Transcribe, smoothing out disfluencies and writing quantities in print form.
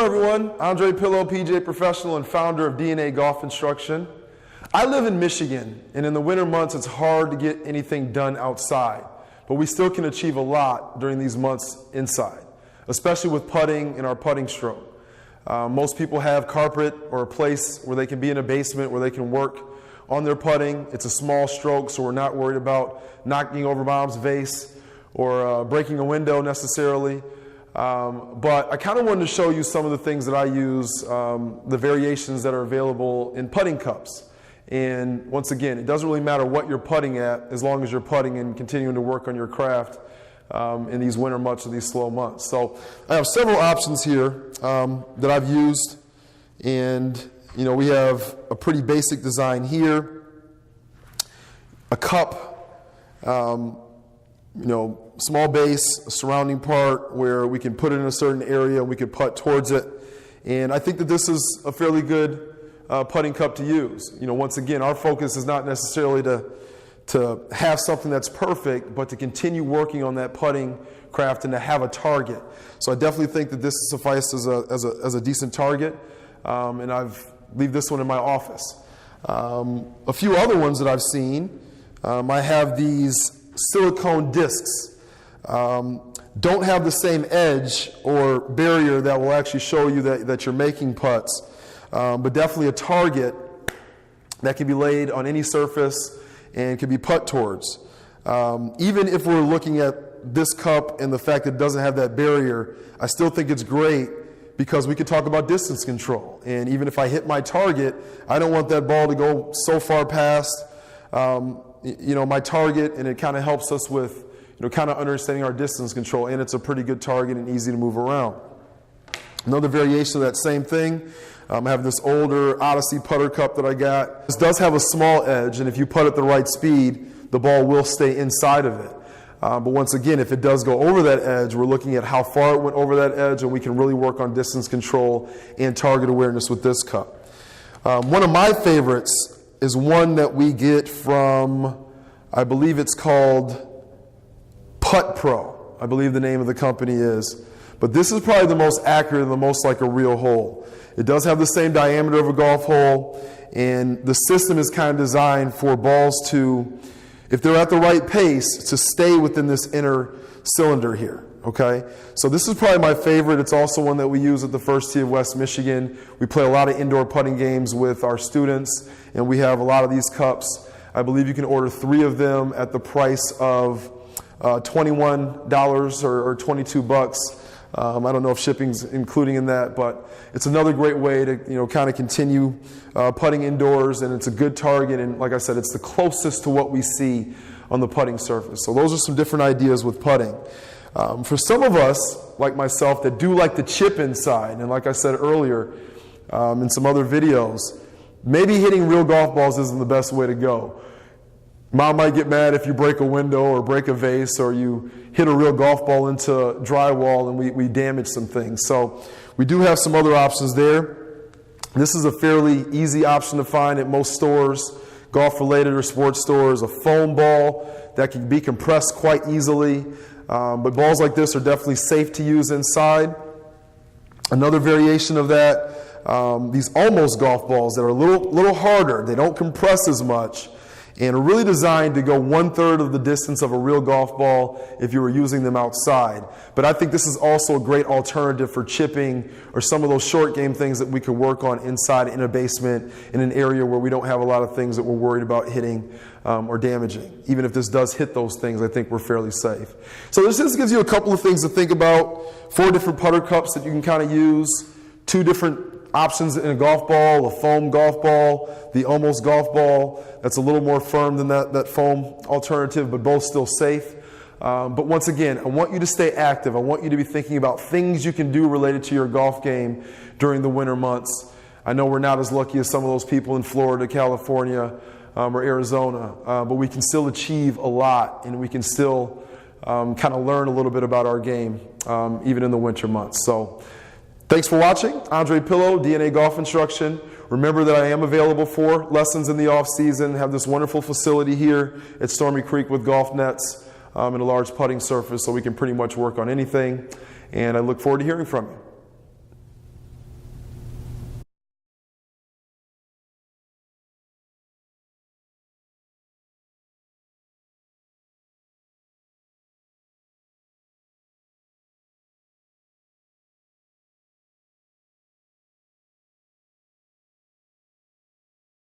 everyone. Andre Pillow, PGA professional and founder of DNA Golf Instruction. I live in Michigan, and in the winter months it's hard to get anything done outside, but we still can achieve a lot during these months inside, especially with putting and our putting stroke. Most people have carpet or a place where they can be in a basement where they can work on their putting. It's a small stroke, so we're not worried about knocking over mom's vase or breaking a window necessarily. But I kind of wanted to show you some of the things that I use, the variations that are available in putting cups. And once again, it doesn't really matter what you're putting at as long as you're putting and continuing to work on your craft in these winter months or these slow months. So I have several options here that I've used, and we have a pretty basic design here, a cup, small base, a surrounding part where we can put it in a certain area and we can putt towards it. And I think that this is a fairly good putting cup to use. Once again, our focus is not necessarily to have something that's perfect, but to continue working on that putting craft and to have a target. So I definitely think that this suffices as a decent target, and I've leave this one in my office. A few other ones that I've seen, I have these silicone discs. Don't have the same edge or barrier that will actually show you that you're making putts, but definitely a target that can be laid on any surface and can be putt towards. Even if we're looking at this cup and the fact that it doesn't have that barrier, I still think it's great because we could talk about distance control. And even if I hit my target, I don't want that ball to go so far past my target, and it kind of helps us with kind of understanding our distance control, and it's a pretty good target and easy to move around. Another variation of that same thing, I have this older Odyssey putter cup that I got. This does have a small edge, and if you putt at the right speed, the ball will stay inside of it. But once again, if it does go over that edge, we're looking at how far it went over that edge, and we can really work on distance control and target awareness with this cup. One of my favorites is one that we get from, I believe it's called Putt Pro, I believe the name of the company is. But this is probably the most accurate and the most like a real hole. It does have the same diameter of a golf hole, and the system is kind of designed for balls to, if they're at the right pace, to stay within this inner cylinder here, okay? So this is probably my favorite. It's also one that we use at the First Tee of West Michigan. We play a lot of indoor putting games with our students, and we have a lot of these cups. I believe you can order 3 of them at the price of $21 or $22. I don't know if shipping's including in that, but it's another great way to kind of continue putting indoors, and it's a good target, and like I said, it's the closest to what we see on the putting surface. So those are some different ideas with putting. For some of us, like myself, that do like the chip inside, and like I said earlier in some other videos, maybe hitting real golf balls isn't the best way to go. Mom might get mad if you break a window or break a vase or you hit a real golf ball into drywall and we damage some things. So we do have some other options there. This is a fairly easy option to find at most stores, golf-related or sports stores, a foam ball that can be compressed quite easily. But balls like this are definitely safe to use inside. Another variation of that, these almost golf balls that are a little harder. They don't compress as much, and are really designed to go 1/3 of the distance of a real golf ball if you were using them outside. But I think this is also a great alternative for chipping or some of those short game things that we could work on inside in a basement in an area where we don't have a lot of things that we're worried about hitting or damaging. Even if this does hit those things, I think we're fairly safe. So this just gives you a couple of things to think about. 4 different putter cups that you can kind of use, 2 different options in a golf ball, a foam golf ball, the almost golf ball that's a little more firm than that foam alternative, but both still safe. But once again, I want you to stay active. I want you to be thinking about things you can do related to your golf game during the winter months. I know we're not as lucky as some of those people in Florida, California, or Arizona, but we can still achieve a lot, and we can still kind of learn a little bit about our game, even in the winter months. So thanks for watching. Andre Pillow, DNA Golf Instruction. Remember that I am available for lessons in the off season. Have this wonderful facility here at Stormy Creek with golf nets and a large putting surface, so we can pretty much work on anything. And I look forward to hearing from you.